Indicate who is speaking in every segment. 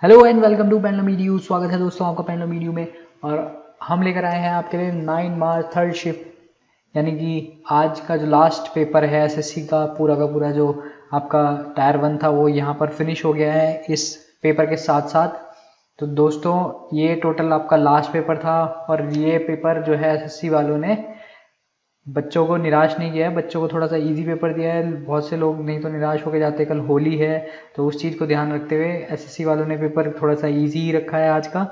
Speaker 1: Hello and welcome to Pendulum EDU. स्वागत है दोस्तों आपका पेंडुलम ईडीयू में। और हम लेकर आए हैं आपके लिए 9 मार्च थर्ड शिफ्ट, यानी कि आज का जो लास्ट पेपर है एसएससी का पूरा जो आपका टायर 1 था वो यहाँ पर फिनिश हो गया है इस पेपर के साथ साथ। तो दोस्तों ये टोटल आपका लास्ट पेपर था और ये पेपर जो है एसएससी वालों ने बच्चों को निराश नहीं किया है, बच्चों को थोड़ा सा इजी पेपर दिया है। बहुत से लोग नहीं तो निराश होकर जाते, कल होली है तो उस चीज़ को ध्यान रखते हुए एसएससी वालों ने पेपर थोड़ा सा इजी ही रखा है आज का।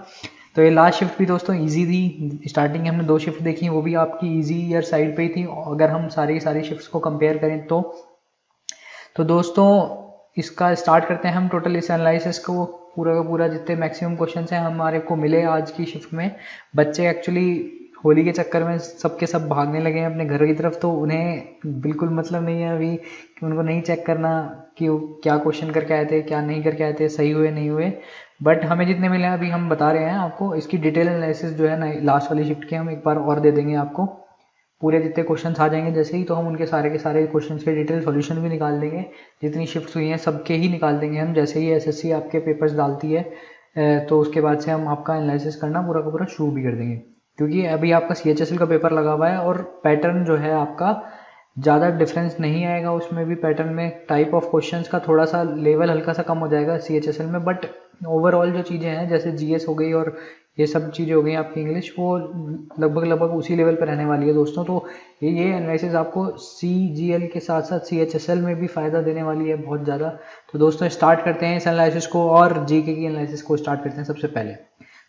Speaker 1: तो ये लास्ट शिफ्ट भी दोस्तों इजी थी। स्टार्टिंग में हमने 2 शिफ्ट देखी, वो भी आपकी इजी ईयर साइड पे ही थी अगर हम सारी शिफ्ट्स को कंपेयर करें तो दोस्तों इसका स्टार्ट करते हैं हम टोटल इस एनालिसिस को। पूरा का पूरा जितने मैक्सिमम क्वेश्चन हैं हमारे को मिले आज की शिफ्ट में। बच्चे एक्चुअली होली के चक्कर में सबके सब भागने लगे हैं अपने घर की तरफ, तो उन्हें बिल्कुल मतलब नहीं है अभी कि उनको नहीं चेक करना कि वो क्या क्वेश्चन करके आए थे क्या नहीं करके आए थे, सही हुए नहीं हुए। बट हमें जितने मिले हैं अभी हम बता रहे हैं आपको। इसकी डिटेल एनालिसिस जो है ना लास्ट वाली शिफ्ट के हम एक बार और दे देंगे आपको। पूरे जितने क्वेश्चन आ जाएंगे जैसे ही तो हम उनके सारे के सारे क्वेश्चन के डिटेल सॉल्यूशन भी निकाल देंगे। जितनी शिफ्ट्स हुई हैं सबके ही निकाल देंगे हम जैसे ही एसएससी आपके पेपर्स डालती है। तो उसके बाद से हम आपका एनालिसिस करना पूरा का पूरा शुरू भी कर देंगे, क्योंकि अभी आपका सीएचएसएल का पेपर लगा हुआ है और पैटर्न जो है आपका ज़्यादा डिफरेंस नहीं आएगा उसमें भी। पैटर्न में टाइप ऑफ क्वेश्चंस का थोड़ा सा लेवल हल्का सा कम हो जाएगा सीएचएसएल में, बट ओवरऑल जो चीज़ें हैं जैसे जीएस हो गई और ये सब चीज़ें हो गई आपकी इंग्लिश, वो लगभग उसी लेवल पर रहने वाली है दोस्तों। तो ये एनालिसिस आपको सीजीएल के साथ साथ सीएचएसएल में भी फ़ायदा देने वाली है बहुत ज़्यादा। तो दोस्तों स्टार्ट करते हैं इस एनालिसिस को और जीके की एनालिसिस को स्टार्ट करते हैं सबसे पहले।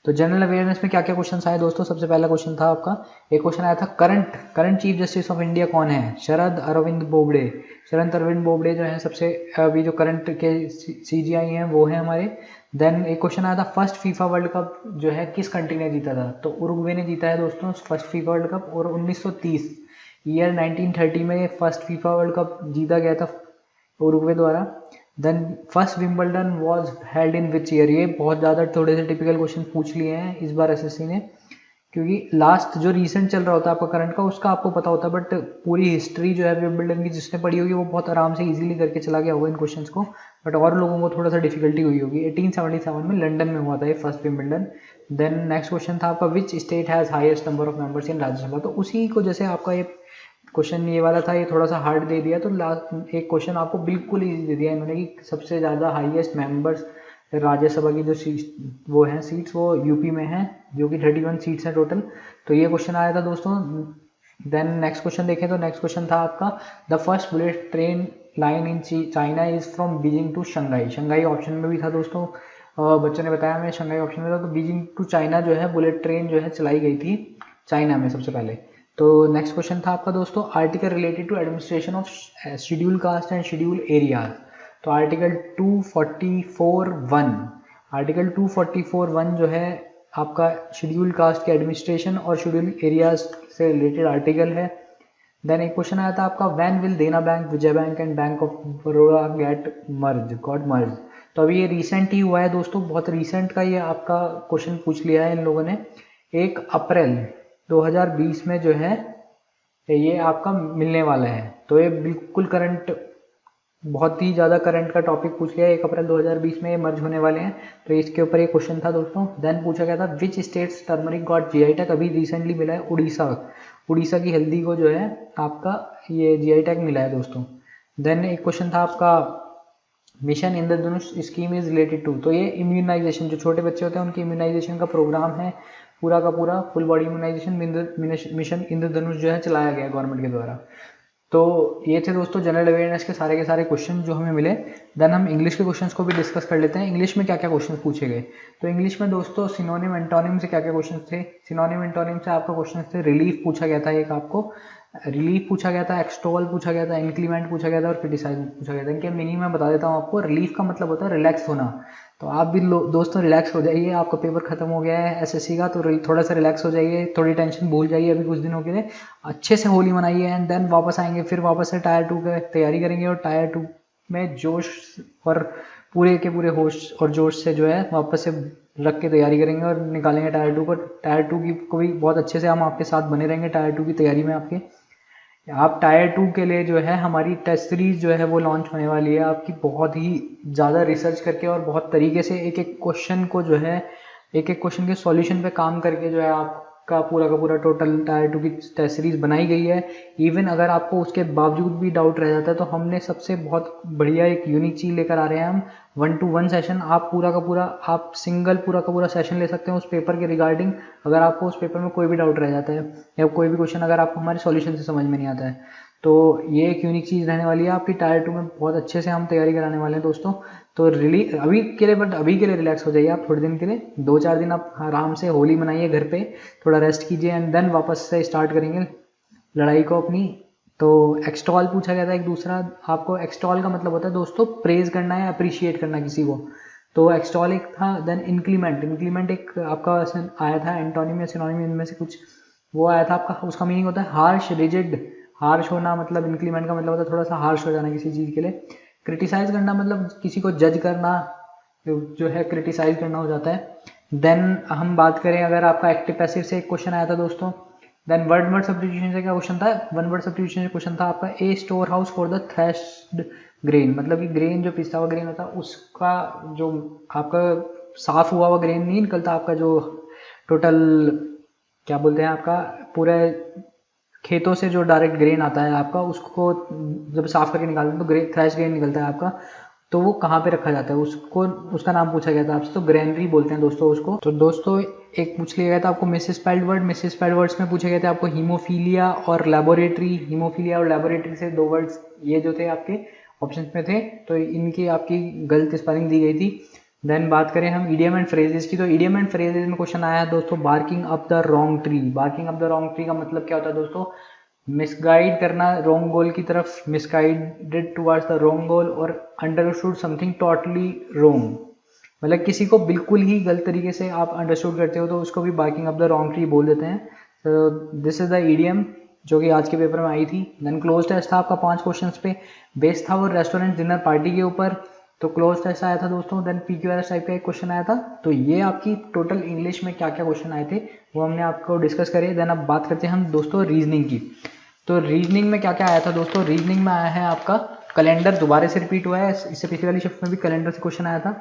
Speaker 1: तो जनरल अवेयरनेस में क्या क्या क्वेश्चन आए दोस्तों। सबसे पहला क्वेश्चन था आपका, एक क्वेश्चन आया था current chief justice of India कौन है। शरद अरविंद बोबडे। शरद अरविंद बोबडे जो है सबसे अभी जो करंट के सीजीआई हैं वो है हमारे। देन एक क्वेश्चन आया था फर्स्ट फीफा वर्ल्ड कप जो है किस कंट्री ने जीता था, तो उरुग्वे ने जीता है दोस्तों फर्स्ट फीफा वर्ल्ड कप। और 1930 ईयर 1930 में फर्स्ट फीफा वर्ल्ड कप जीता गया था उरुग्वे द्वारा। Then first Wimbledon was held in which year. ये बहुत ज़्यादा थोड़े से टिपिकल क्वेश्चन पूछ लिए हैं इस बार एसएससी ने, क्योंकि लास्ट जो रीसेंट चल रहा होता है आपका करंट का उसका आपको पता होता है, बट पूरी हिस्ट्री जो है विंबलडन की जिसने पढ़ी होगी वो बहुत आराम से इजीली करके चला गया होगा इन क्वेश्चंस को। बट और लोगों को थोड़ा सा डिफिकल्टी हुई होगी। 1877 में लंदन में हुआ था ये first Wimbledon. Then next question था आपका which state has highest number of members in Rajya Sabha. तो उसी को जैसे आपका ये क्वेश्चन ये वाला था ये थोड़ा सा हार्ड दे दिया, तो लास्ट एक क्वेश्चन आपको बिल्कुल इजी दे दिया इन्होंने कि सबसे ज़्यादा हाईएस्ट मेंबर्स राज्यसभा की जो सीट वो हैं सीट्स वो यूपी में हैं, जो कि 31 सीट्स हैं टोटल। तो ये क्वेश्चन आया था दोस्तों। देन नेक्स्ट क्वेश्चन देखें तो नेक्स्ट क्वेश्चन था आपका the first bullet train line in China is from Beijing to Shanghai. Shanghai option में भी था दोस्तों, बच्चों ने बताया मैं शंघाई ऑप्शन में था। तो बीजिंग टू चाइना जो है बुलेट ट्रेन जो है चलाई गई थी चाइना में सबसे पहले। तो नेक्स्ट क्वेश्चन था आपका दोस्तों article related to administration of schedule caste and schedule areas. तो आर्टिकल 244(1) आर्टिकल 244(1) जो है आपका शेड्यूल कास्ट के एडमिनिस्ट्रेशन और शेड्यूल एरियाज से रिलेटेड आर्टिकल है। देन एक क्वेश्चन आया था आपका when will Dena bank, Vijay bank and bank of Baroda got merge. तो अभी ये रिसेंट ही हुआ है दोस्तों, बहुत रिसेंट का ये आपका क्वेश्चन पूछ लिया है इन लोगों ने। 1 अप्रैल 2020 में जो है ये आपका मिलने वाला है। तो ये बिल्कुल करंट, बहुत ही ज़्यादा करंट का टॉपिक पूछ लिया है। 1 अप्रैल 2020 में ये मर्ज होने वाले हैं, तो इसके ऊपर ये क्वेश्चन था दोस्तों। देन पूछा गया था which states turmeric got GI tag. अभी रिसेंटली मिला है उड़ीसा की हल्दी को जो है आपका ये जीआई टैग मिला है दोस्तों। देन एक क्वेश्चन था आपका mission Indradhanush scheme is related to. तो ये इम्यूनाइजेशन, जो छोटे बच्चे होते हैं उनकी इम्यूनाइजेशन का प्रोग्राम है पूरा का पूरा, फुल बॉडी इम्यूनाइजेशन मिशन इंद्रधनुष जो है चलाया गया गवर्नमेंट के द्वारा। तो ये थे दोस्तों जनरल अवेयरनेस के सारे क्वेश्चन जो हमें मिले। देन हम इंग्लिश के क्वेश्चंस को भी डिस्कस कर लेते हैं। इंग्लिश में क्या क्या क्वेश्चन पूछे गए, तो इंग्लिश में दोस्तों सिनोनिम एंटोनिम से क्या क्या क्वेश्चन थे। सिनोनिम एंटोनिम से आपका क्वेश्चन थे रिलीफ पूछा गया था, एक आपको रिलीफ पूछा गया था, एक्सटोल पूछा गया था, इंक्रीमेंट पूछा गया था और क्रिटिसाइज पूछा गया था। इनके मीनिंग मैं बता देता हूँ आपको। रिलीफ का मतलब होता है रिलैक्स होना, तो आप भी दोस्तों रिलैक्स हो जाइए। आपका पेपर खत्म हो गया है एसएससी का, तो थोड़ा सा रिलैक्स हो जाइए, थोड़ी टेंशन भूल जाइए अभी कुछ दिनों के लिए। अच्छे से होली मनाइए एंड देन वापस आएंगे, फिर वापस से टायर 2 की तैयारी करेंगे और टायर 2 में जोश और पूरे के पूरे होश और जोश से जो है वापस से रख के तैयारी करेंगे और निकालेंगे टायर 2 को। टायर 2 की को भी बहुत अच्छे से हम आपके साथ बने रहेंगे टायर 2 की तैयारी में आपके। आप टायर 2 के लिए जो है हमारी टेस्ट सीरीज जो है वो लॉन्च होने वाली है आपकी, बहुत ही ज़्यादा रिसर्च करके और बहुत तरीके से एक एक क्वेश्चन को जो है एक एक क्वेश्चन के सॉल्यूशन पे काम करके जो है आपका पूरा का पूरा टोटल टायर 2 की टेस्ट सीरीज बनाई गई है। इवन अगर आपको उसके बावजूद भी डाउट रह जाता है तो हमने सबसे बहुत बढ़िया एक यूनिक चीज़ लेकर आ रहे हैं हम, 1-to-1 सेशन। आप पूरा का पूरा आप सिंगल पूरा का पूरा सेशन ले सकते हैं उस पेपर के रिगार्डिंग, अगर आपको उस पेपर में कोई भी डाउट रह जाता है या कोई भी क्वेश्चन अगर आपको हमारे सॉल्यूशन से समझ में नहीं आता है, तो ये एक यूनिक चीज़ रहने वाली है आपकी। टायर 2 में बहुत अच्छे से हम तैयारी कराने वाले हैं दोस्तों। तो रिलीज अभी के लिए, बट अभी के लिए रिलैक्स हो जाइए आप थोड़े दिन के लिए, 2-4 दिन आप आराम से होली मनाइए घर पे, थोड़ा रेस्ट कीजिए एंड देन वापस से स्टार्ट करेंगे लड़ाई को अपनी। तो एक्सटॉल पूछा गया था एक दूसरा, आपको एक्सटॉल का मतलब होता है दोस्तों प्रेज करना है, अप्रिशिएट करना किसी को। तो एक्सटॉल एक था, देन इंक्रीमेंट, इंक्रीमेंट एक आपका आया था, एंटोनिम या सिनोनिम इनमें से कुछ वो आया था आपका। उसका मीनिंग होता है हार्श, रिजिड, हार्श होना, मतलब इंक्रीमेंट का मतलब होता है थोड़ा सा हार्श हो जाना किसी चीज़ के लिए। क्रिटिसाइज करना मतलब किसी को जज करना जो है क्रिटिसाइज करना हो जाता है। देन हम बात करें अगर आपका एक्टिव पैसिव से एक क्वेश्चन आया था दोस्तों। देन वर्ड सब्स्टिट्यूशन से क्या क्वेश्चन था, वन वर्ड सब्स्टिट्यूशन से क्वेश्चन था आपका, a store house for the threshed grain, मतलब कि ग्रेन जो पिसा हुआ ग्रेन होता है उसका जो आपका साफ हुआ हुआ ग्रेन नहीं निकलता, आपका जो टोटल क्या बोलते हैं आपका पूरे खेतों से जो डायरेक्ट ग्रेन आता है आपका, उसको जब साफ करके निकालते हैं तो थ्रैश ग्रेन निकलता है आपका, तो वो कहाँ पे रखा जाता है उसको, उसका नाम पूछा गया था आपसे, तो ग्रेनरी बोलते हैं दोस्तों उसको। तो दोस्तों एक पूछ लिया गया था आपको मिसस्पेल्ड वर्ड, मिसस्पेल्ड वर्ड्स में पूछे गए थे आपको हीमोफीलिया और लैबोरेटरी, हीमोफीलिया और लैबोरेटरी से दो वर्ड्स ये जो थे आपके ऑप्शन में थे, तो इनकी आपकी गलत स्पेलिंग दी गई थी। देन बात करें हम इडियम एंड फ्रेजेस की, तो इडियम एंड फ्रेजेस में क्वेश्चन आया है दोस्तों barking up the wrong tree. Barking up the wrong tree का मतलब क्या होता है दोस्तों, मिसगाइड करना रॉन्ग गोल की तरफ, मिसगाइडेड टुवर्ड्स द रॉन्ग गोल, और अंडरस्टूड समथिंग टोटली रॉन्ग, मतलब किसी को बिल्कुल ही गलत तरीके से आप अंडरस्टूड करते हो तो उसको भी barking up the wrong tree बोल देते हैं। तो दिस इज द इडियम जो कि आज के पेपर में आई थी। देन क्लोज टेस्ट था आपका 5 क्वेश्चंस पे, बेस्ड था वो रेस्टोरेंट डिनर पार्टी के ऊपर, तो क्लोज टेस्ट आया था दोस्तों। देन PQRS टाइप का एक क्वेश्चन आया था। तो ये आपकी टोटल इंग्लिश में क्या क्या क्वेश्चन आए थे वो हमने आपको डिस्कस करे। देन अब बात करते हैं हम दोस्तों रीजनिंग की। तो रीजनिंग में क्या क्या आया था दोस्तों, रीजनिंग में आया है आपका कैलेंडर, दोबारा से रिपीट हुआ है, इससे पिछली वाली शिफ्ट में भी कैलेंडर से क्वेश्चन आया था।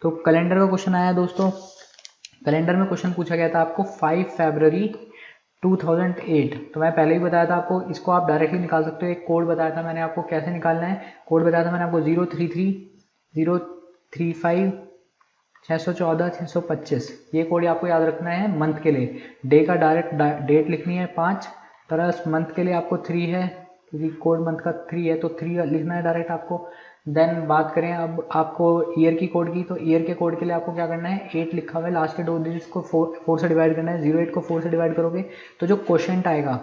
Speaker 1: तो कैलेंडर का क्वेश्चन आया दोस्तों, कैलेंडर में क्वेश्चन पूछा गया था आपको 5 फरवरी 2008। तो मैं पहले ही बताया था आपको, इसको आप डायरेक्टली निकाल सकते हो, एक कोड बताया था मैंने आपको कैसे निकालना है। कोड बताया था मैंने आपको 033 035 614 625, ये कोड आपको याद रखना है मंथ के लिए। डे का डायरेक्ट डेट लिखनी है 5, प्लस मंथ के लिए आपको 3 है, क्योंकि कोड मंथ का 3 है तो 3 लिखना है डायरेक्ट आपको। देन बात करें अब आपको ईयर की कोड की, तो ईयर के कोड के लिए आपको क्या करना है, 8 लिखा हुआ है, लास्ट के 2 डिजिट्स को 4 से डिवाइड करना है। 08 को 4 से डिवाइड करोगे तो जो क्वोशंट आएगा,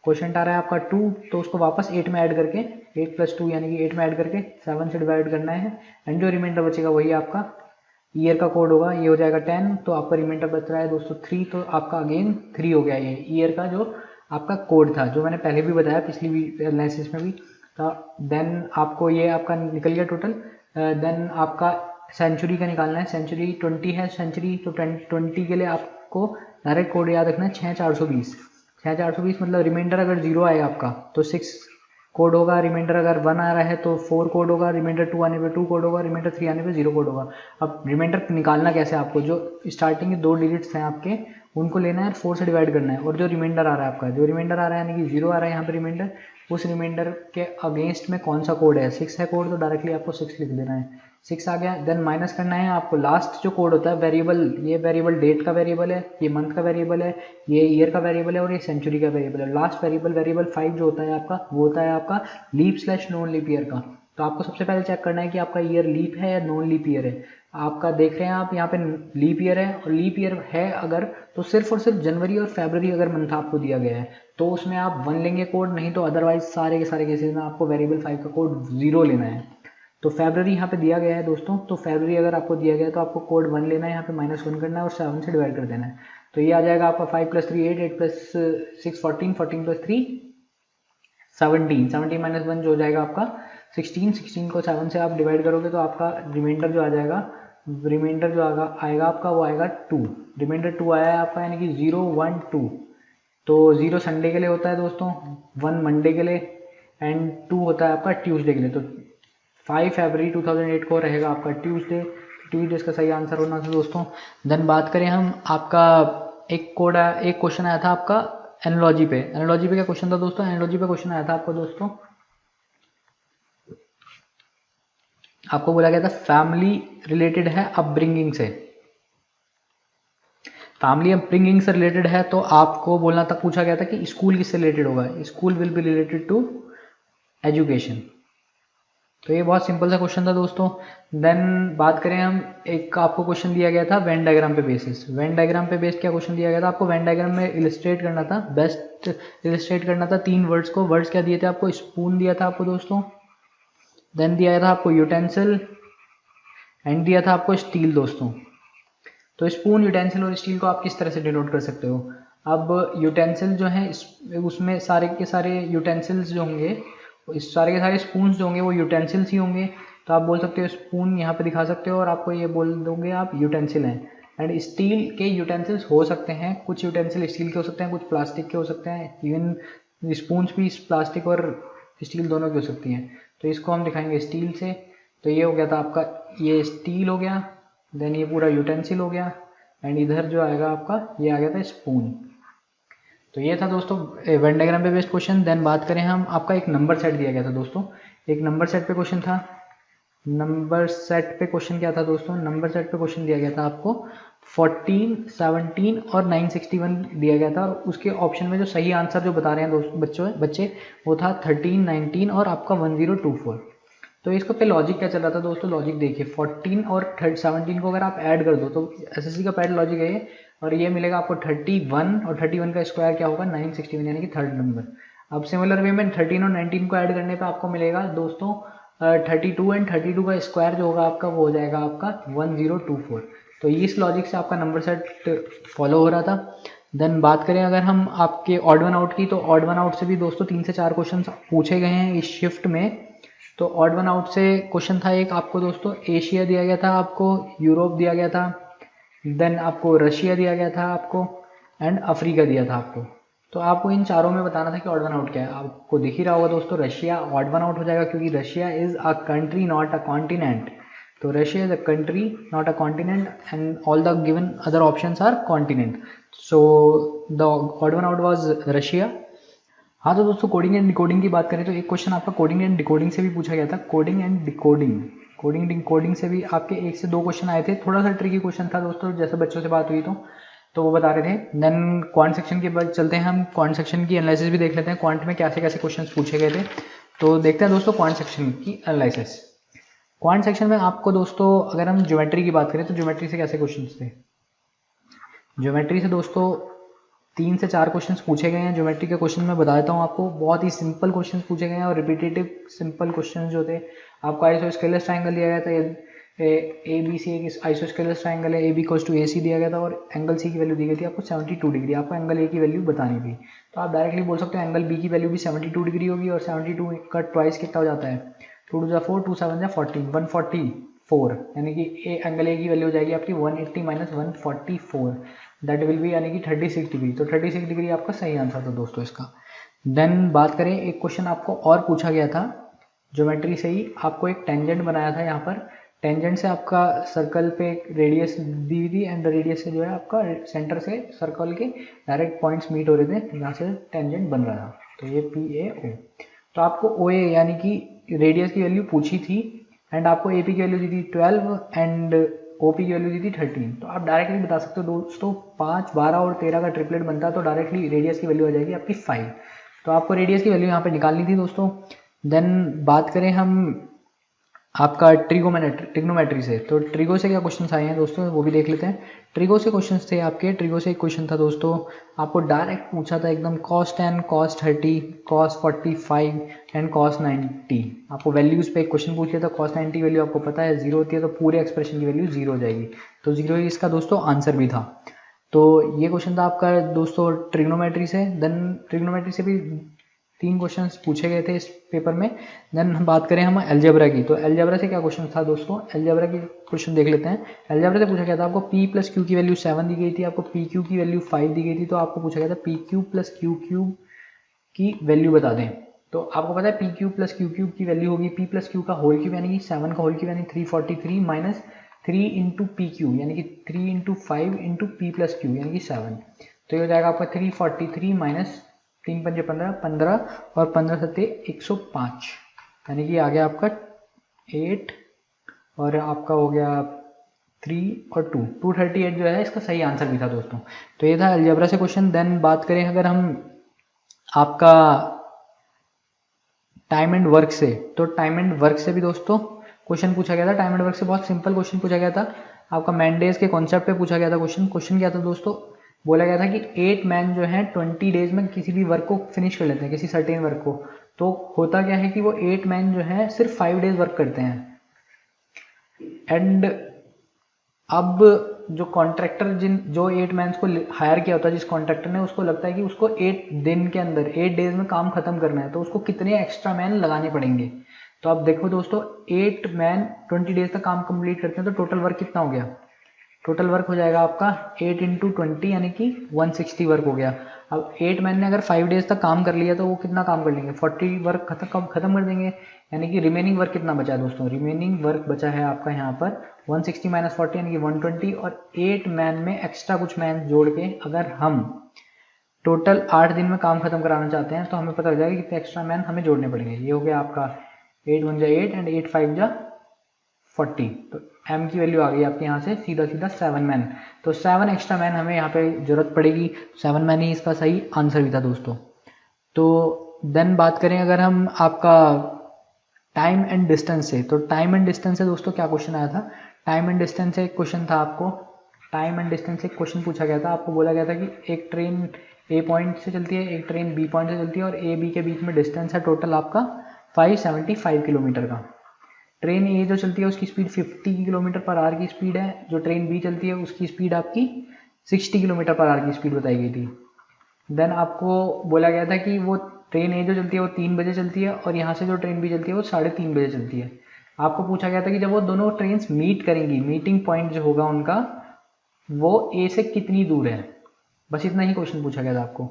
Speaker 1: क्वोशंट आ रहा है आपका 2, तो उसको वापस 8 में ऐड करके 8 + 2 यानी कि 8 में ऐड करके 7 से डिवाइड करना है, एंड जो रिमाइंडर बचेगा वही आपका ईयर का कोड होगा, ये हो जाएगा 10। तो आपका रिमाइंडर बच रहा है दोस्तों 3, तो आपका अगेन 3 हो गया ये ईयर का जो आपका कोड था, जो मैंने पहले भी बताया पिछली एनालिसिस में भी। तो देन आपको ये आपका निकल गया टोटल। देन आपका सेंचुरी का निकालना है, सेंचुरी 20 है सेंचुरी, तो 20 के लिए आपको डायरेक्ट कोड याद रखना है 6420। 6420 मतलब रिमाइंडर अगर 0 आएगा आपका तो 6 कोड होगा, रिमाइंडर अगर 1 आ रहा है तो 4 कोड होगा, रिमाइंडर 2 आने पे 2 कोड होगा, रिमाइंडर 3 आने पे 0 कोड होगा। अब रिमाइंडर निकालना कैसे आपको, जो स्टार्टिंग के 2 डिजिट्स हैं आपके उनको लेना है, 4 से डिवाइड करना है, और जो रिमाइंडर आ रहा है आपका, जो रिमाइंडर आ रहा है यानी कि 0 आ रहा है यहाँ पे रिमाइंडर, उस रिमाइंडर के अगेंस्ट में कौन सा कोड है, 6 है कोड, तो डायरेक्टली आपको 6 लिख देना है। 6 आ गया, देन माइनस करना है आपको लास्ट जो कोड होता है वेरिएबल, ये वेरिएबल डेट का वेरिएबल है, ये मंथ का वेरिएबल है, ये ईयर का वेरिएबल है, और ये सेंचुरी का वेरिएबल है। लास्ट वेरिएबल 5 जो होता है आपका, वो होता है आपका लीप/नॉन लीप ईयर का। तो आपको सबसे पहले चेक करना है कि आपका ईयर लीप है या नॉन लीप ईयर है। आपका देख रहे हैं आप यहाँ पे लीप ईयर है, और लीप ईयर है अगर तो सिर्फ और सिर्फ जनवरी और फरवरी अगर मंथ आपको दिया गया है तो उसमें आप 1 लेंगे कोड, नहीं तो अदरवाइज सारे के सारे केसेस में आपको वेरिएबल 5 का कोड 0 लेना है। तो फरवरी यहाँ पे दिया गया है दोस्तों, तो फरवरी अगर आपको दिया गया है तो आपको कोड 1 लेना है, यहाँ पे -1 करना है और 7 से डिवाइड कर देना है। तो ये आ जाएगा आपका 5 + 3 8, 8 + 6 14, 14 + 3 17, 17 - 1 जो हो जाएगा आपका 16, 16 को 7 से आप डिवाइड करोगे तो आपका रिमाइंडर जो आ जाएगा, रिमाइंडर जो आएगा आपका वो आएगा 2, रिमाइंडर 2 आया है आपका, यानी कि 0 1 2, तो 0 संडे के लिए होता है दोस्तों, 1 मंडे के लिए एंड 2 होता है आपका ट्यूसडे के लिए। तो 5 फरवरी 2008 को रहेगा आपका ट्यूसडे। ट्यूसडे इसका सही आंसर होना था दोस्तों। देन बात करें हम, आपका एक क्वेश्चन आया था आपका एनालॉजी पे। एनालॉजी पे क्या क्वेश्चन था दोस्तों? एनालॉजी पे क्वेश्चन आया था आपको दोस्तों, आपको बोला गया था फैमिली रिलेटेड है अपब्रिंगिंग से। फैमिली अपब्रिंगिंग से रिलेटेड है तो आपको बोलना था, पूछा गया था कि स्कूल किससे रिलेटेड होगा? School will be related to education. तो ये बहुत सिंपल सा क्वेश्चन था दोस्तों। देन बात करें हम, एक आपको क्वेश्चन दिया गया था वेन डायग्राम पे बेसिस। वेन डायग्राम पे बेस क्या क्वेश्चन दिया गया था आपको? वेन डायग्राम में इलिस्ट्रेट करना था, बेस्ट इलिस्ट्रेट करना था 3 वर्ड्स को। वर्ड्स क्या दिए थे आपको? स्पून दिया था आपको दोस्तों, देन दिया था आपको यूटेंसिल एंड दिया था आपको स्टील दोस्तों। तो स्पून, यूटेंसिल और स्टील को आप किस तरह से डिनोट कर सकते हो? अब यूटेंसिल जो है उसमें सारे के सारे यूटेंसिल्स जो होंगे, इस सारे के सारे स्पून्स जो होंगे वो यूटेंसिल्स ही होंगे। तो आप बोल सकते हो स्पून यहाँ पे दिखा सकते हो और आपको ये बोल दोगे आप यूटेंसिल हैं। एंड स्टील के यूटेंसिल्स हो सकते हैं, कुछ यूटेंसिल स्टील के हो सकते हैं, कुछ प्लास्टिक के हो सकते हैं, इवन स्पून्स भी प्लास्टिक और स्टील दोनों की हो सकती हैं। तो इसको हम दिखाएंगे स्टील से। तो ये हो गया था आपका, ये स्टील हो गया, देन ये पूरा यूटेंसिल हो गया एंड इधर जो आएगा आपका ये आ गया था स्पून। तो ये था दोस्तों वेन डायग्राम पे बेस्ड क्वेश्चन। देन बात करें हम, आपका एक नंबर सेट दिया गया था दोस्तों, एक नंबर सेट पे क्वेश्चन था। नंबर सेट पे क्वेश्चन क्या था दोस्तों? नंबर सेट पे क्वेश्चन दिया गया था आपको 14, 17 और 961 दिया गया था और उसके ऑप्शन में जो सही आंसर जो बता रहे हैं दोस्तों बच्चे वो था 13, 19 और आपका 1024। तो इसको पे लॉजिक क्या चल रहा था दोस्तों? लॉजिक देखिए, 14 और 17 को अगर आप ऐड कर दो तो एसएससी का पैड लॉजिक है ये, और ये मिलेगा आपको 31 और 31 का स्क्वायर क्या होगा? 961 यानी कि थर्ड नंबर। अब सिमिलर वे में 13 और 19 को ऐड करने पे आपको मिलेगा दोस्तों 32 एंड 32 का स्क्वायर जो होगा आपका वो हो जाएगा आपका 1024। तो इस लॉजिक से आपका नंबर सेट फॉलो हो रहा था। देन बात करें अगर हम आपके ऑड वन आउट की, तो ऑड वन आउट से भी दोस्तों 3 से 4 क्वेश्चन पूछे गए हैं इस शिफ्ट में। तो ऑड वन आउट से क्वेश्चन था एक आपको दोस्तों, एशिया दिया गया था आपको, यूरोप दिया गया था, देन आपको रशिया दिया गया था आपको एंड अफ्रीका दिया था आपको। तो आपको इन चारों में बताना था कि ऑड वन आउट क्या है। आपको दिख ही रहा होगा दोस्तों, रशिया ऑड वन आउट हो जाएगा क्योंकि Russia is a country not a continent. तो Russia is a country not a continent and all the given other options are continent. So the odd one out was Russia. हाँ तो दोस्तों coding and decoding की बात करें तो एक question आपका कोडिंग एंड डिकोडिंग से भी पूछा गया था। Coding and decoding, coding decoding से भी आपके 1 से 2 क्वेश्चन आए थे। थोड़ा सा ट्रिकी क्वेश्चन था दोस्तों, जैसे बच्चों से बात हुई तो वो बता रहे थे। देन क्वांट सेक्शन के बाद चलते हैं हम, क्वांट सेक्शन की एनालिसिस भी देख लेते हैं, क्वांट में कैसे कैसे क्वेश्चन पूछे गए थे। तो देखते हैं दोस्तों क्वांट सेक्शन की एनालिसिस। क्वांट सेक्शन में आपको दोस्तों अगर हम ज्योमेट्री की बात करें तो ज्योमेट्री से कैसे क्वेश्चन थे? ज्योमेट्री से दोस्तों 3 से 4 क्वेश्चंस पूछे गए हैं। ज्योमेट्री के क्वेश्चन मैं बता देता हूँ आपको, बहुत ही सिंपल क्वेश्चंस पूछे गए हैं और रिपीटेटिव सिंपल क्वेश्चंस जो थे। आपको आइसोस्केलस ट्रायंगल दिया गया था, ए बी सी एक आइसोस्केलस ट्रायंगल है, ए बी इक्वल्स टू ए सी दिया गया था और एंगल सी की वैल्यू दी गई थी आपको 72 डिग्री। आपको एंगल ए की वैल्यू बतानी थी, तो आप डायरेक्टली बोल सकते हो एंगल बी की वैल्यू भी 72 डिग्री होगी और 72 का ट्वाइस कितना हो जाता है? 2 टू 4, 2 7 14, 144, यानी कि एंगल ए की वैल्यू हो जाएगी आपकी 180 माइनस 144, दैट विल बी यानी कि 36 डिग्री। तो 36 डिग्री आपका सही आंसर था दोस्तों इसका। देन बात करें, एक क्वेश्चन आपको और पूछा गया था ज्योमेट्री से ही, आपको एक टेंजेंट बनाया था यहाँ पर। टेंजेंट से आपका सर्कल पे एक रेडियस दी हुई थी एंड रेडियस से जो है आपका सेंटर से सर्कल के डायरेक्ट पॉइंट्स मीट हो रहे थे, यहाँ से टेंजेंट बन रहा था। तो ये पी ए ओ। तो आपको ओ ए यानी कि रेडियस की वैल्यू पूछी थी एंड आपको ए पी की वैल्यू दी थी 12 एंड ओपी की वैल्यू दी थी 13। तो आप डायरेक्टली बता सकते हो दोस्तों 5, 12 और 13 का ट्रिपलेट बनता है, तो डायरेक्टली रेडियस की वैल्यू आ जाएगी आपकी 5। तो आपको रेडियस की वैल्यू यहाँ पे निकालनी थी दोस्तों। देन बात करें हम आपका ट्रिग्नोमेट्री से, तो ट्रिगो से क्या क्वेश्चंस आए हैं दोस्तों वो भी देख लेते हैं। ट्रिगो से क्वेश्चंस थे आपके, ट्रिगो से एक क्वेश्चन था दोस्तों, आपको डायरेक्ट पूछा था एकदम cos 10, cos 30, cos 45 and cos 90। आपको वैल्यूज पे एक क्वेश्चन पूछ लिया था, cos 90 वैल्यू आपको पता है 0 होती है, तो पूरे एक्सप्रेशन की वैल्यू 0 हो जाएगी, तो 0 ही इसका दोस्तों आंसर भी था। तो ये क्वेश्चन था आपका दोस्तों ट्रिग्नोमेट्री से। देन ट्रिग्नोमेट्री से भी 3 क्वेश्चंस पूछे गए थे इस पेपर में। देन हम बात करें हम अलजेब्रा की, तो अलजेब्रा से क्या क्वेश्चन था दोस्तों, अलजेब्रा की क्वेश्चन देख लेते हैं। अलजेब्रा से पूछा गया था आपको p प्लस क्यू की वैल्यू 7 दी गई थी, आपको पी क्यू की वैल्यू 5 दी गई थी, तो आपको पूछा गया था P Q plus Q cube की वैल्यू बता दें। तो आपको पता है P Q plus Q cube की वैल्यू होगी p प्लस क्यू का होल क्यूब यानी कि 7 का होल क्यूब यानी 343 माइनस 3 इंटू पी क्यू यानी कि 3 into 5 into P plus Q यानी कि 7। तो ये हो जाएगा आपका 343 माइनस 3 पंजे 15 15 और 15 सत्ते 105 यानी कि आ गया आपका 8 और आपका हो गया 3 और 2 238 जो है इसका सही आंसर भी था दोस्तों। तो ये था अलजेब्रा से क्वेश्चन। देन बात करें अगर हम आपका टाइम एंड वर्क से, तो टाइम एंड वर्क से भी दोस्तों क्वेश्चन पूछा गया था। टाइम एंड वर्क से बहुत सिंपल क्वेश्चन पूछा गया था, आपका मैन डेज के कॉन्सेप्ट पे पूछा गया था क्वेश्चन। क्वेश्चन क्या था दोस्तों, बोला गया था कि 8 मैन जो है 20 डेज में किसी भी वर्क को फिनिश कर लेते हैं, किसी सर्टेन वर्क को। तो होता क्या है कि वो 8 मैन जो है सिर्फ 5 डेज वर्क करते हैं। एंड अब जो कॉन्ट्रैक्टर जो 8 मैन को हायर किया होता है, जिस कॉन्ट्रैक्टर ने, उसको लगता है कि उसको 8 दिन के अंदर 8 डेज में काम खत्म करना है, तो उसको कितने एक्स्ट्रा मैन लगाने पड़ेंगे। तो आप देखो दोस्तों 8 मैन 20 डेज तक काम कंप्लीट करते हैं, तो टोटल वर्क कितना हो गया, टोटल वर्क हो जाएगा आपका 8 इंटू 20 यानी कि 160 वर्क हो गया। अब 8 मैन ने अगर 5 डेज तक काम कर लिया तो वो कितना काम कर लेंगे, 40 वर्क खत्म कर देंगे। यानी कि रिमेनिंग वर्क कितना बचा है दोस्तों, रिमेनिंग वर्क बचा है आपका यहाँ पर 160 माइनस 40 यानी कि 120। और 8 मैन में एक्स्ट्रा कुछ मैन जोड़ के अगर हम टोटल 8 दिन में काम खत्म कराना चाहते हैं तो हमें पता लग जाएगा कितने एक्स्ट्रा मैन हमें जोड़ने पड़ेंगे। ये हो गया आपका 8 1 जा 8 एंड 8 5 जा 40। तो m की वैल्यू आ गई आपके यहाँ से सीधा सीधा 7 मैन। तो 7 एक्स्ट्रा मैन हमें यहाँ पे जरूरत पड़ेगी, 7 मैन ही इसका सही आंसर भी था दोस्तों। तो देन बात करें अगर हम आपका टाइम एंड डिस्टेंस से, तो टाइम एंड डिस्टेंस से दोस्तों क्या क्वेश्चन आया था, टाइम एंड डिस्टेंस से एक क्वेश्चन था आपको, टाइम एंड डिस्टेंस से एक क्वेश्चन पूछा गया था। आपको बोला गया था कि एक ट्रेन ए पॉइंट से चलती है, एक ट्रेन बी पॉइंट से चलती है और ए बी के बीच में डिस्टेंस है टोटल आपका 575 किलोमीटर का। ट्रेन ए जो चलती है उसकी स्पीड 50 किलोमीटर पर आवर की स्पीड है, जो ट्रेन बी चलती है उसकी स्पीड आपकी 60 किलोमीटर पर आवर की स्पीड बताई गई थी। देन आपको बोला गया था कि वो ट्रेन ए जो चलती है वो 3 बजे चलती है और यहाँ से जो ट्रेन बी चलती है वो 3:30 बजे चलती है। आपको पूछा गया था कि जब वो दोनों ट्रेन मीट करेंगी, मीटिंग पॉइंट जो होगा उनका वो ए से कितनी दूर है, बस इतना ही क्वेश्चन पूछा गया था आपको।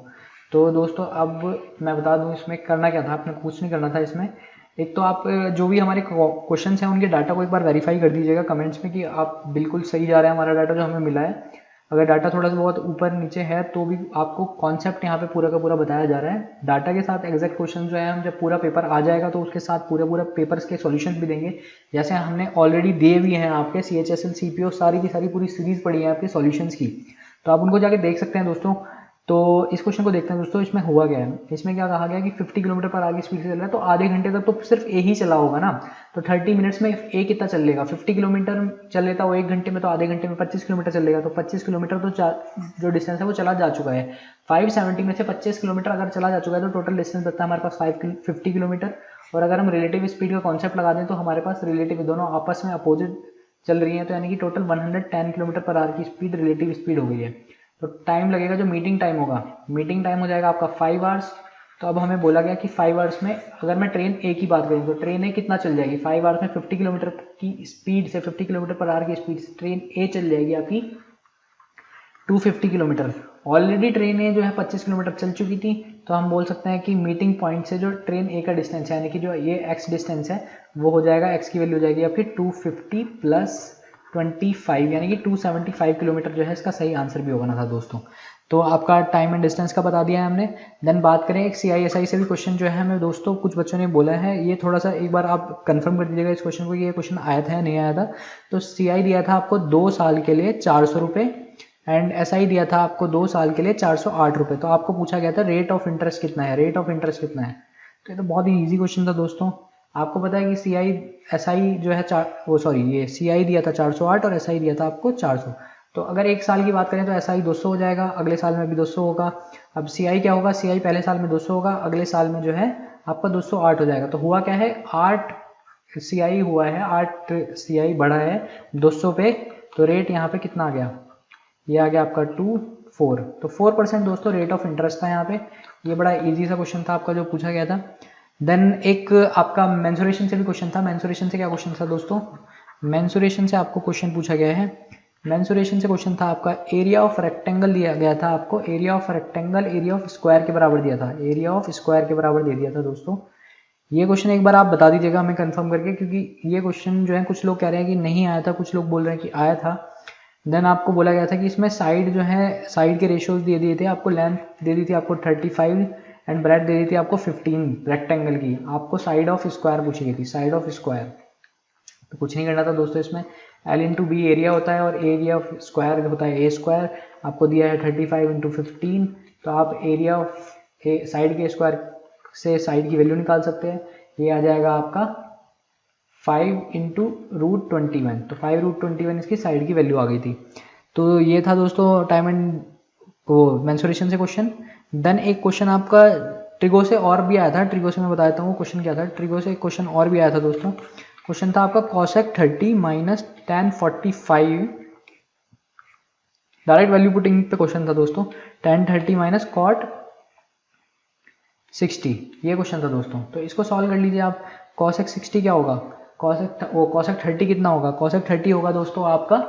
Speaker 1: तो दोस्तों अब मैं बता दूं इसमें करना क्या था, आपने कुछ नहीं करना था इसमें। एक तो आप जो भी हमारे क्वेश्चंस हैं उनके डाटा को एक बार वेरीफाई कर दीजिएगा कमेंट्स में कि आप बिल्कुल सही जा रहे हैं हमारा डाटा जो हमें मिला है। अगर डाटा थोड़ा सा बहुत ऊपर नीचे है तो भी आपको कॉन्सेप्ट यहाँ पे पूरा का पूरा बताया जा रहा है। डाटा के साथ एग्जैक्ट क्वेश्चन जो है हम जब पूरा पेपर आ जाएगा तो उसके साथ पूरे पेपर्स के सॉल्यूशंस भी देंगे, जैसे हमने ऑलरेडी दिए भी हैं आपके CHSL CPO सारी की सारी पूरी सीरीज पड़ी है आपके सॉल्यूशंस की, तो आप उनको जाके देख सकते हैं दोस्तों। तो इस क्वेश्चन को देखते हैं दोस्तों, इसमें हुआ क्या है, इसमें क्या कहा गया कि 50 किलोमीटर पर आवर की स्पीड से चल रहा है, तो आधे घंटे तक तो सिर्फ ए ही चला होगा ना, तो 30 मिनट्स में ए कितना चल लेगा, 50 किलोमीटर चल लेता वो 1 घंटे में, तो आधे घंटे में 25 किलोमीटर चल लेगा, तो 25 किलोमीटर तो जो डिस्टेंस है वो चला जा चुका है। 570 में से 25 किलोमीटर अगर चला जा चुका है तो टोटल डिस्टेंस बचता है हमारे पास 50 किलोमीटर। और अगर हम रिलेटिव स्पीड का कॉन्सेप्ट लगा दें तो हमारे पास रिलेटिव दोनों आपस में अपोजिट चल रही है, तो यानी कि टोटल 110 किलोमीटर पर आवर की स्पीड रिलेटिव स्पीड हो गई है। तो टाइम लगेगा, जो मीटिंग टाइम होगा, मीटिंग टाइम हो जाएगा आपका 5 आवर्स। तो अब हमें बोला गया कि 5 आवर्स में अगर मैं ट्रेन ए की बात करूँ तो ट्रेन ए कितना चल जाएगी 5 आवर्स में, 50 किलोमीटर की स्पीड से 50 किलोमीटर पर आवर की स्पीड से ट्रेन ए चल जाएगी आपकी 250 किलोमीटर। ऑलरेडी ट्रेन ए जो है 25 किलोमीटर चल चुकी थी, तो हम बोल सकते हैं कि मीटिंग पॉइंट से जो ट्रेन ए का डिस्टेंस है यानी कि जो ये एक्स डिस्टेंस है वो हो जाएगा, एक्स की वैल्यू हो जाएगी आपकी 250 प्लस 25 यानी कि 275 किलोमीटर जो है इसका सही आंसर भी होगा ना था दोस्तों। तो आपका टाइम एंड डिस्टेंस का बता दिया है हमने। देन बात करें एक CISI से भी क्वेश्चन जो है हमें दोस्तों कुछ बच्चों ने बोला है, ये थोड़ा सा एक बार आप कंफर्म कर दीजिएगा इस क्वेश्चन को, ये क्वेश्चन आया था या नहीं आया था। तो CI दिया था आपको 2 साल के लिए 400 रुपये एंड SI दिया था आपको 2 साल के लिए 408 रुपये। तो आपको पूछा गया था रेट ऑफ इंटरेस्ट कितना है, रेट ऑफ इंटरेस्ट कितना है। तो ये तो बहुत ही ईजी क्वेश्चन था दोस्तों। आपको पता है कि SI जो है ये CI दिया था 408 और SI दिया था आपको 400। तो अगर एक साल की बात करें तो SI 200 हो जाएगा, अगले साल में भी 200 होगा। अब CI क्या होगा, CI पहले साल में 200 होगा, अगले साल में जो है आपका 208 हो जाएगा। तो हुआ क्या है, 8 CI हुआ है, 8 CI बढ़ा है 200 पे, तो रेट यहाँ पे कितना आ गया, ये आ गया आपका 24। तो 4% दोस्तों रेट ऑफ इंटरेस्ट था यहाँ पे। ये बड़ा इजी सा क्वेश्चन था आपका जो पूछा गया था। देन एक आपका मेंसुरेशन से भी क्वेश्चन था। मेंसुरेशन से क्या क्वेश्चन था दोस्तों, मेंसुरेशन से आपको क्वेश्चन पूछा गया है। मेंसुरेशन से क्वेश्चन था आपका एरिया ऑफ रेक्टेंगल दिया गया था आपको, area of rectangle area of square के बराबर दिया था, एरिया ऑफ स्क्वायर के बराबर दे दिया था दोस्तों। ये क्वेश्चन एक बार आप बता दीजिएगा हमें कंफर्म करके, क्योंकि ये क्वेश्चन जो है कुछ लोग कह रहे हैं कि नहीं आया था, कुछ लोग बोल रहे हैं कि आया था। देन आपको बोला गया था कि इसमें साइड जो है, साइड के रेशियोज दे दिए थे आपको, लेंथ दे दी थी आपको 35 एंड ब्रेथ दे दी थी आपको 15 रेक्टेंगल की। आपको साइड ऑफ स्क्वायर पूछी गई थी, साइड ऑफ स्क्वायर। तो कुछ नहीं करना था दोस्तों, इसमें L इंटू बी एरिया होता है और एरिया ऑफ स्क्वायर होता है ए स्क्वायर। आपको दिया है 35 इंटू 15, तो आप एरिया ऑफ साइड के स्क्वायर से साइड की वैल्यू निकाल सकते हैं। ये आ जाएगा आपका 5 इंटू रूट 21, तो 5 रूट 21 इसकी साइड की वैल्यू आ गई थी। तो ये था दोस्तों टाइम एंड वो मेंसुरेशन से क्वेश्चन। देन एक क्वेश्चन आपका ट्रिगो से और भी आया था, ट्रिगो से मैं बता देता हूँ क्वेश्चन क्या था। ट्रिगो से एक क्वेश्चन और भी आया था दोस्तों, क्वेश्चन था आपका cosec 30 minus tan 45, direct value putting पे क्वेश्चन था दोस्तों। tan 30 माइनस cot 60, ये क्वेश्चन था दोस्तों। तो इसको सॉल्व कर लीजिए आप। cosec 60 क्या होगा, cosec 30 कितना होगा, cosec 30 होगा दोस्तों आपका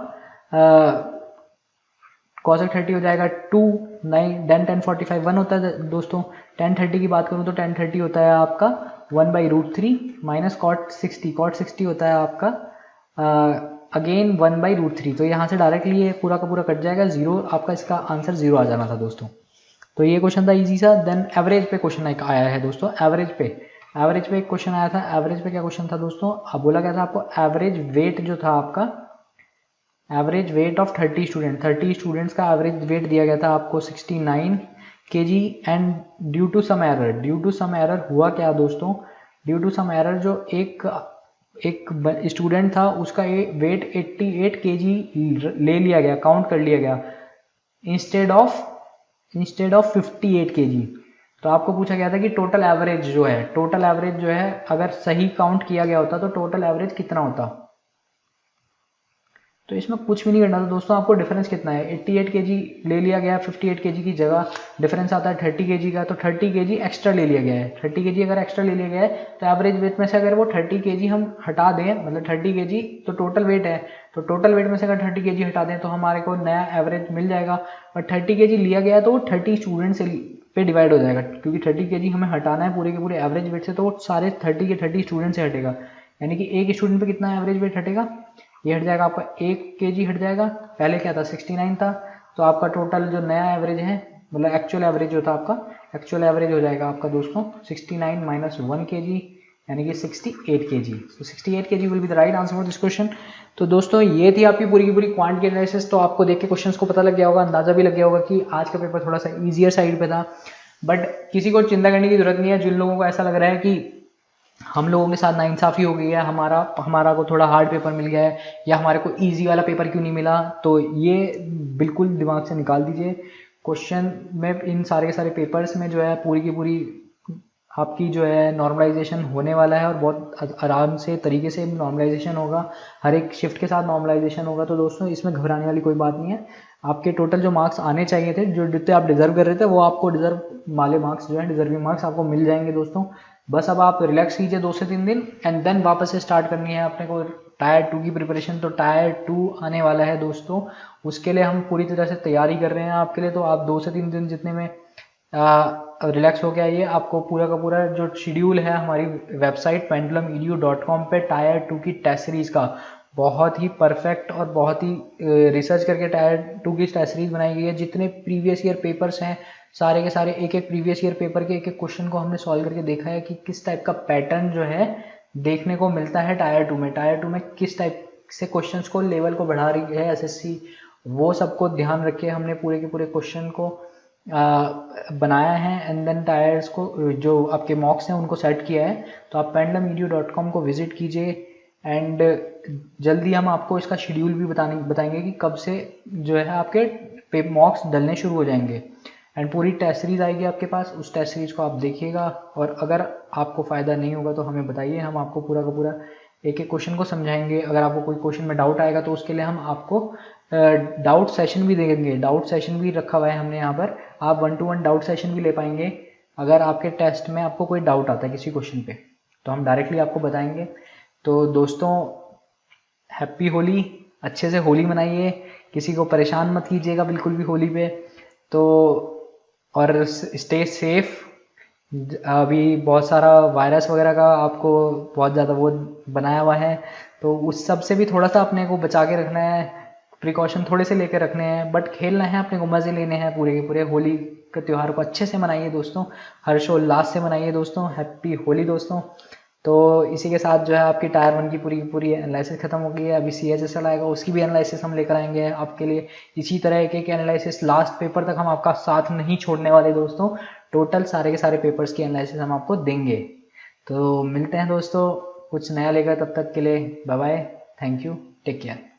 Speaker 1: cosec 30 हो जाएगा 2, 9, देन tan 45 1 होता है दोस्तों। tan 30 की बात करूं तो tan 30 होता है आपका 1/√3 माइनस cot 60 होता है आपका अगेन 1/√3। तो यहाँ से डायरेक्टली ये पूरा का पूरा कट जाएगा, जीरो, आपका इसका आंसर जीरो आ जाना था दोस्तों। तो ये क्वेश्चन था इजी सा। देन एवरेज पे क्वेश्चन एक आया है दोस्तों, एवरेज पे एक क्वेश्चन आया था। एवरेज पे क्या क्वेश्चन था दोस्तों, अब बोला गया था आपको एवरेज वेट जो था आपका, एवरेज वेट ऑफ 30 स्टूडेंट्स का एवरेज वेट दिया गया था आपको 69 kg and due to some error हुआ क्या दोस्तों, ड्यू टू सम एरर जो एक स्टूडेंट था उसका वेट 88 kg ले लिया गया, काउंट कर लिया गया इंस्टेड ऑफ 58 kg। तो आपको पूछा गया था कि टोटल एवरेज जो है अगर सही काउंट किया गया होता तो टोटल एवरेज कितना होता। तो इसमें कुछ भी नहीं करना था दोस्तों, आपको डिफरेंस कितना है, 88 kg ले लिया गया, 58 kg की जगह डिफरेंस आता है 30 kg का, तो 30 kg एक्स्ट्रा ले लिया गया है। 30 kg अगर एक्स्ट्रा ले लिया गया है तो एवरेज वेट में से अगर वो 30 kg हम हटा दें, मतलब 30 kg तो टोटल वेट है, तो टोटल वेट में से अगर 30 kg हटा दें तो हमारे को नया एवरेज मिल जाएगा। और 30 kg लिया गया तो वो 30 स्टूडेंट से पे डिवाइड हो जाएगा, क्योंकि 30 kg हमें हटाना है पूरे के पूरे एवरेज वेट से, तो वो सारे 30 के 30 स्टूडेंट से हटेगा। यानी कि एक स्टूडेंट पे कितना एवरेज वेट हटेगा, ये हट जाएगा आपका 1 kg हट जाएगा, पहले क्या था 69 था, तो आपका टोटल जो नया एवरेज है, मतलब एक्चुअल एवरेज जो था आपका, एक्चुअल एवरेज हो जाएगा आपका दोस्तों 69 माइनस 1 kg यानी कि 68 kg। तो 68 kg will be the right answer for this question. तो दोस्तों ये थी आपकी पूरी की पूरी क्वांटिटी एनालिसिस। तो आपको देख के क्वेश्चंस को पता लग गया होगा, अंदाजा भी लग गया होगा कि आज का पेपर थोड़ा सा ईजियर साइड पे था। बट किसी को चिंता करने की जरूरत नहीं है, जिन लोगों को ऐसा लग रहा है कि हम लोगों के साथ नाइंसाफ़ी हो गई है, हमारा को थोड़ा हार्ड पेपर मिल गया है या हमारे को इजी वाला पेपर क्यों नहीं मिला, तो ये बिल्कुल दिमाग से निकाल दीजिए। क्वेश्चन में इन सारे के सारे पेपर्स में जो है पूरी की पूरी आपकी जो है नॉर्मलाइजेशन होने वाला है और बहुत आराम से तरीके से नॉर्मलाइजेशन होगा, हर एक शिफ्ट के साथ नॉर्मलाइजेशन होगा। तो दोस्तों इसमें घबराने वाली कोई बात नहीं है। आपके टोटल जो मार्क्स आने चाहिए थे, जो जितने आप डिजर्व कर रहे थे, वो आपको डिजर्व वाले मार्क्स जो है डिजर्विंग मार्क्स आपको मिल जाएंगे दोस्तों। बस अब आप रिलैक्स कीजिए 2 से 3 दिन एंड देन वापस से स्टार्ट करनी है अपने को टायर 2 की प्रिपरेशन। तो टायर 2 आने वाला है दोस्तों, उसके लिए हम पूरी तरह से तैयारी कर रहे हैं आपके लिए। तो आप 2 से 3 दिन जितने में रिलैक्स हो के आइए। आपको पूरा का पूरा जो शेड्यूल है हमारी वेबसाइट pendulumedu.com पे टायर 2 की टेस्ट सीरीज का बहुत ही परफेक्ट और बहुत ही रिसर्च करके टायर 2 की टेस्ट सीरीज बनाई गई है। जितने प्रीवियस ईयर पेपर्स हैं सारे के सारे एक एक प्रीवियस ईयर पेपर के एक एक क्वेश्चन को हमने सॉल्व करके देखा है कि किस टाइप का पैटर्न जो है देखने को मिलता है टायर 2 में। टायर 2 में किस टाइप से क्वेश्चंस को लेवल को बढ़ा रही है एसएससी, वो सबको ध्यान रखे हमने पूरे के पूरे क्वेश्चन को बनाया है एंड देन टायर्स को जो आपके मॉक्स हैं उनको सेट किया है। तो आप pendulumedu.com को विजिट कीजिए एंड जल्दी हम आपको इसका शेड्यूल भी बताएंगे कि कब से जो है आपके मॉक्स डलने शुरू हो जाएंगे एंड पूरी टेस्ट सीरीज आएगी आपके पास। उस टेस्ट सीरीज को आप देखिएगा और अगर आपको फ़ायदा नहीं होगा तो हमें बताइए, हम आपको पूरा का पूरा एक एक क्वेश्चन को समझाएंगे। अगर आपको कोई क्वेश्चन में डाउट आएगा तो उसके लिए हम आपको डाउट सेशन भी देंगे, डाउट सेशन भी रखा हुआ है हमने यहाँ पर। आप 1-to-1 डाउट सेशन भी ले पाएंगे अगर आपके टेस्ट में आपको कोई डाउट आता है किसी क्वेश्चन पे तो हम डायरेक्टली आपको बताएंगे। तो दोस्तों हैप्पी होली, अच्छे से होली मनाइए, किसी को परेशान मत कीजिएगा बिल्कुल भी होली पे। तो और स्टे सेफ। अभी बहुत सारा वायरस वगैरह का आपको बहुत ज़्यादा वो बनाया हुआ है, तो उस सब से भी थोड़ा सा अपने को बचा के रखना है, प्रिकॉशन थोड़े से लेकर रखने हैं, बट खेलना है, अपने को मज़े लेने हैं पूरे के पूरे। होली के त्यौहार को अच्छे से मनाइए दोस्तों, हर्षोल्लास से मनाइए दोस्तों। हैप्पी होली दोस्तों। तो इसी के साथ जो है आपकी टायर 1 की पूरी एनालिसिस खत्म हो गई है। अभी CHSL आएगा, उसकी भी एनालिसिस हम लेकर आएंगे आपके लिए। इसी तरह एक एनालिसिस लास्ट पेपर तक हम आपका साथ नहीं छोड़ने वाले दोस्तों। टोटल सारे के सारे पेपर्स की एनालिसिस हम आपको देंगे। तो मिलते हैं दोस्तों कुछ नया लेकर, तब तक के लिए bye bye, thank you, take care.